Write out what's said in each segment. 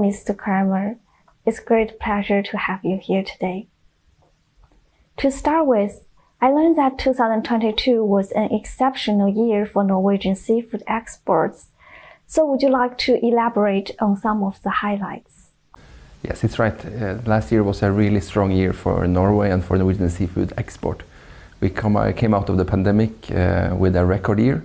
Mr. Chramer. It's a great pleasure to have you here today. To start with, I learned that 2022 was an exceptional year for Norwegian seafood exports. So would you like to elaborate on some of the highlights? Yes, it's right. Last year was a really strong year for Norway and for Norwegian seafood export. We came out of the pandemic with a record year.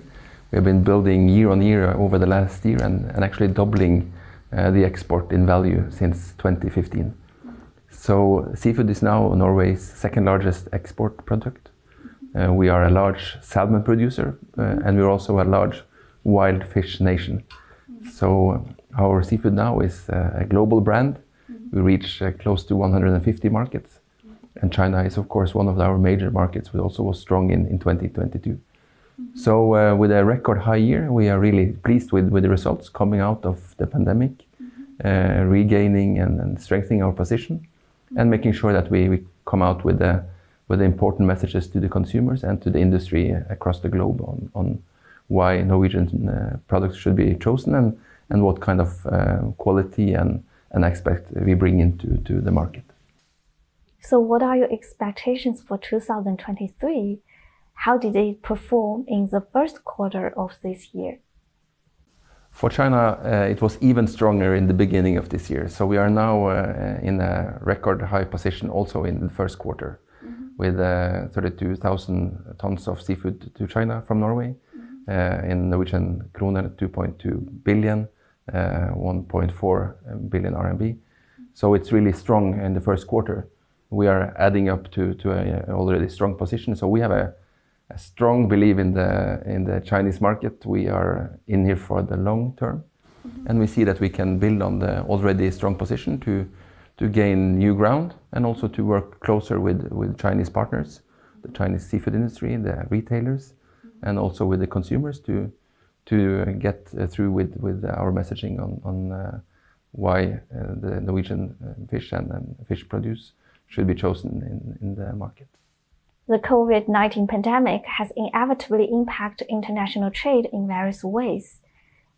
We have been building year on year over the last year and actually doubling the export in value since 2015. So seafood is now Norway's second largest export product. We are a large salmon producer and we're also a large wild fish nation. So our seafood now is a global brand. We reach close to 150 markets. And China is of course one of our major markets, which also was strong in 2022. So with a record high year, we are really pleased with the results coming out of the pandemic, regaining and strengthening our position, and making sure that we come out with the important messages to the consumers and to the industry across the globe on why Norwegian products should be chosen and what kind of quality and aspect we bring into the market. So what are your expectations for 2023? How did they perform in the first quarter of this year? For China, it was even stronger in the beginning of this year. So we are now in a record high position also in the first quarter with 32,000 tons of seafood to China from Norway, in Norwegian kroner 2.2 billion, 1.4 billion RMB. So it's really strong in the first quarter. We are adding up to a already strong position. So we have a strong belief in the Chinese market. We are in here for the long term, and we see that we can build on the already strong position to gain new ground and also to work closer with Chinese partners, the Chinese seafood industry, the retailers, and also with the consumers to get through with our messaging on why the Norwegian fish and fish produce should be chosen in the market. The COVID-19 pandemic has inevitably impacted international trade in various ways.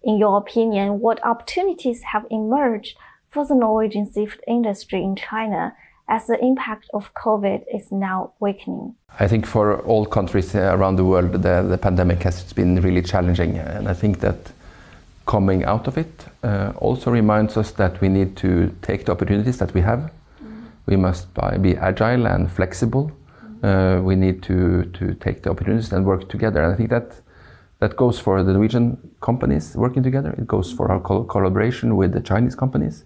In your opinion, what opportunities have emerged for the Norwegian seafood industry in China as the impact of COVID is now weakening? I think for all countries around the world, the pandemic has been really challenging. And I think that coming out of it also reminds us that we need to take the opportunities that we have. We must be agile and flexible. We need to take the opportunities and work together. And I think that goes for the Norwegian companies working together. It goes for our collaboration with the Chinese companies.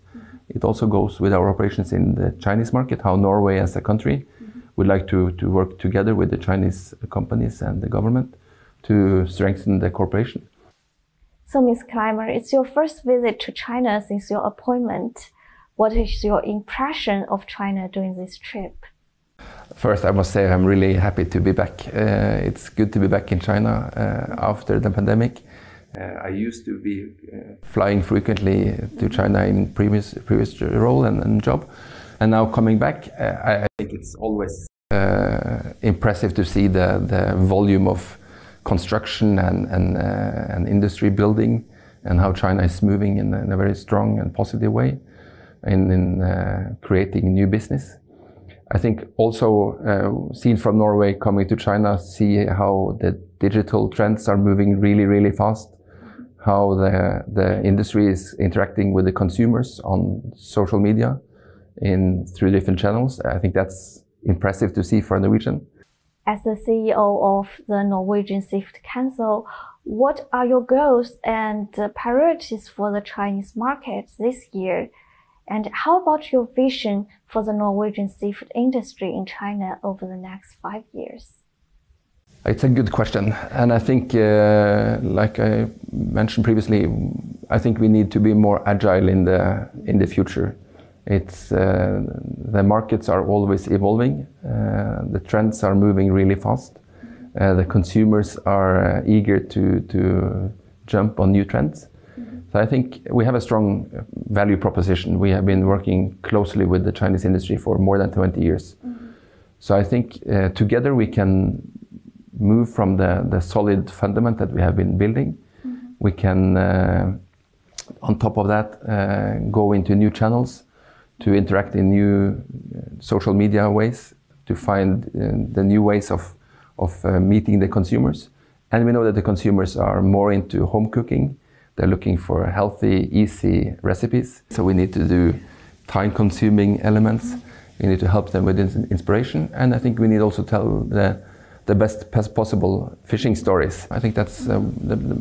It also goes with our operations in the Chinese market, how Norway as a country would like to work together with the Chinese companies and the government to strengthen the cooperation. So, Ms. Chramer, it's your first visit to China since your appointment. What is your impression of China during this trip? First, I must say I'm really happy to be back. It's good to be back in China after the pandemic. I used to be flying frequently to China in previous role and job, and now coming back, I think it's always impressive to see the volume of construction and industry building and how China is moving in a very strong and positive way in creating new business. I think also seen from Norway coming to China, see how the digital trends are moving really, really fast, how the industry is interacting with the consumers on social media through different channels. I think that's impressive to see for Norwegian. As the CEO of the Norwegian Council, what are your goals and priorities for the Chinese market this year? And how about your vision for the Norwegian seafood industry in China over the next 5 years? It's a good question. And I think, like I mentioned previously, I think we need to be more agile in the future. The markets are always evolving. The trends are moving really fast. The consumers are eager to jump on new trends. So I think we have a strong value proposition. We have been working closely with the Chinese industry for more than 20 years. So I think together we can move from the solid fundament that we have been building. We can On top of that, go into new channels, to interact in new social media ways, to find the new ways of meeting the consumers. And we know that the consumers are more into home cooking. They're looking for healthy, easy recipes. So we need to do time-consuming elements. We need to help them with inspiration. And I think we need also to tell the best possible fishing stories. I think that's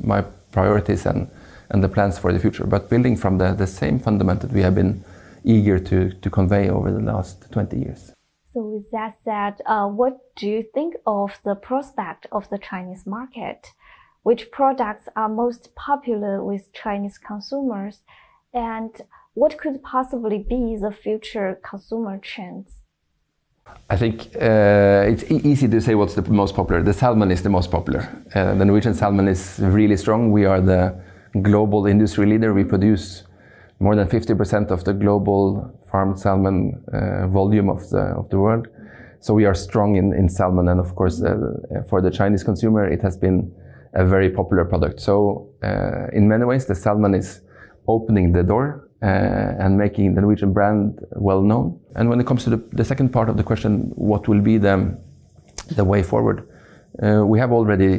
my priorities and the plans for the future. But building from the same fundament that we have been eager to convey over the last 20 years. So with that said, what do you think of the prospect of the Chinese market? Which products are most popular with Chinese consumers? And what could possibly be the future consumer trends? I think it's easy to say what's the most popular. The salmon is the most popular. The Norwegian salmon is really strong. We are the global industry leader. We produce more than 50% of the global farmed salmon volume of the world. So we are strong in salmon, and of course for the Chinese consumer it has been a very popular product. So in many ways the salmon is opening the door and making the Norwegian brand well known. And when it comes to the second part of the question, what will be the way forward? We have already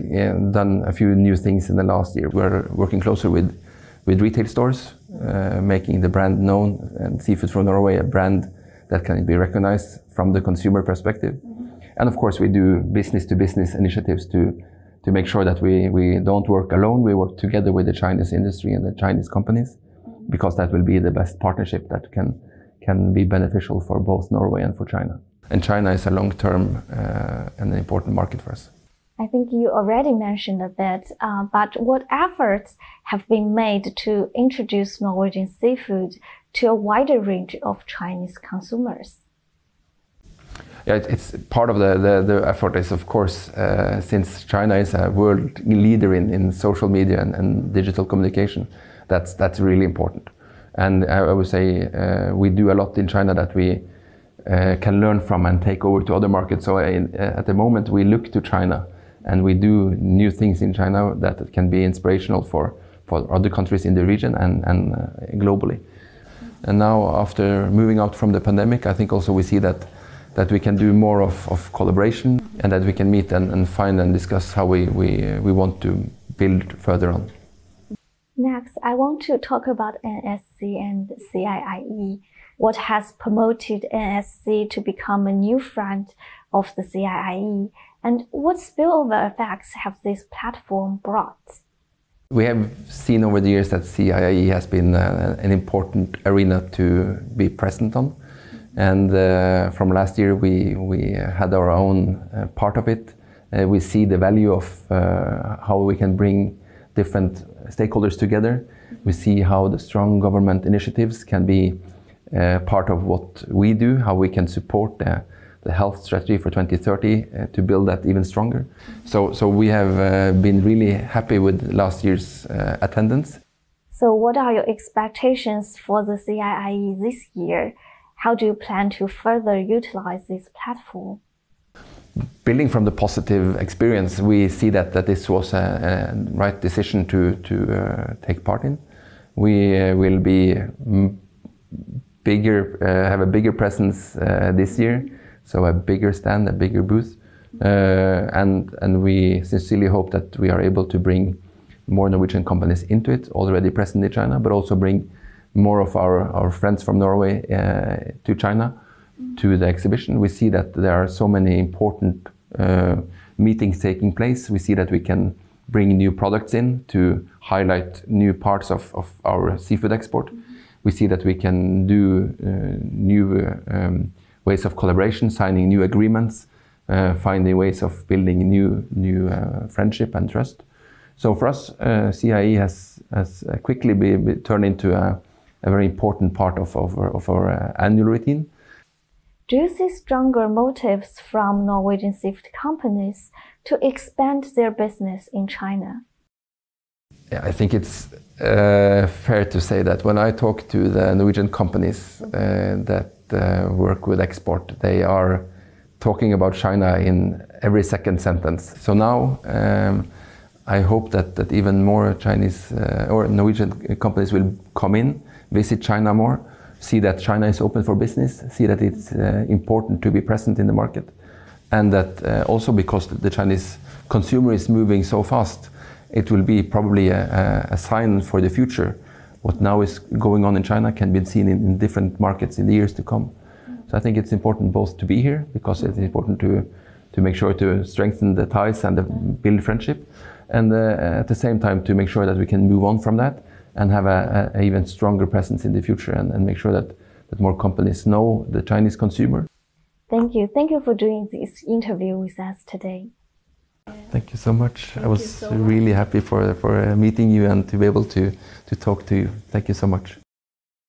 done a few new things in the last year. We're working closer with retail stores, making the brand known, and Seafood from Norway, a brand that can be recognized from the consumer perspective. And of course we do business-to-business initiatives to make sure that we don't work alone. We work together with the Chinese industry and the Chinese companies, because that will be the best partnership that can be beneficial for both Norway and for China. And China is a long-term and an important market for us. I think you already mentioned a bit, but what efforts have been made to introduce Norwegian seafood to a wider range of Chinese consumers? Yeah, it's part of the effort is, of course, since China is a world leader in social media and digital communication, that's really important. And I would say we do a lot in China that we can learn from and take over to other markets. So at the moment we look to China, and we do new things in China that can be inspirational for other countries in the region and globally. And now, after moving out from the pandemic, I think also we see that we can do more of collaboration, and that we can meet and find and discuss how we want to build further on. Next, I want to talk about NSC and CIIE. What has promoted NSC to become a new friend of the CIIE? And what spillover effects have this platform brought? We have seen over the years that CIIE has been an important arena to be present on. And from last year we had our own part of it. We see the value of how we can bring different stakeholders together. We see how the strong government initiatives can be part of what we do, how we can support the health strategy for 2030 to build that even stronger. So we have been really happy with last year's attendance. So what are your expectations for the CIIE this year? How do you plan to further utilize this platform? Building from the positive experience, we see that this was a right decision to take part in. We will be have a bigger presence this year, so a bigger stand, a bigger booth, and we sincerely hope that we are able to bring more Norwegian companies into it, already present in China, but also bring more of our friends from Norway to China, to the exhibition. We see that there are so many important meetings taking place. We see that we can bring new products in to highlight new parts of our seafood export. We see that we can do new ways of collaboration, signing new agreements, finding ways of building new friendship and trust. So for us, CIIE has quickly turned into a very important part of our annual routine. Do you see stronger motives from Norwegian seafood companies to expand their business in China? Yeah, I think it's fair to say that when I talk to the Norwegian companies that work with export, they are talking about China in every second sentence. So now I hope that even more Chinese or Norwegian companies will come in, visit China more, see that China is open for business, see that it's important to be present in the market, and that also because the Chinese consumer is moving so fast, it will be probably a sign for the future. What now is going on in China can be seen in different markets in the years to come. So I think it's important both to be here, because it's important to make sure to strengthen the ties and build friendship, and at the same time to make sure that we can move on from that and have a even stronger presence in the future, and make sure that more companies know the Chinese consumer. Thank you. Thank you for doing this interview with us today. Thank you so much. I was really happy for meeting you and to be able to talk to you. Thank you so much.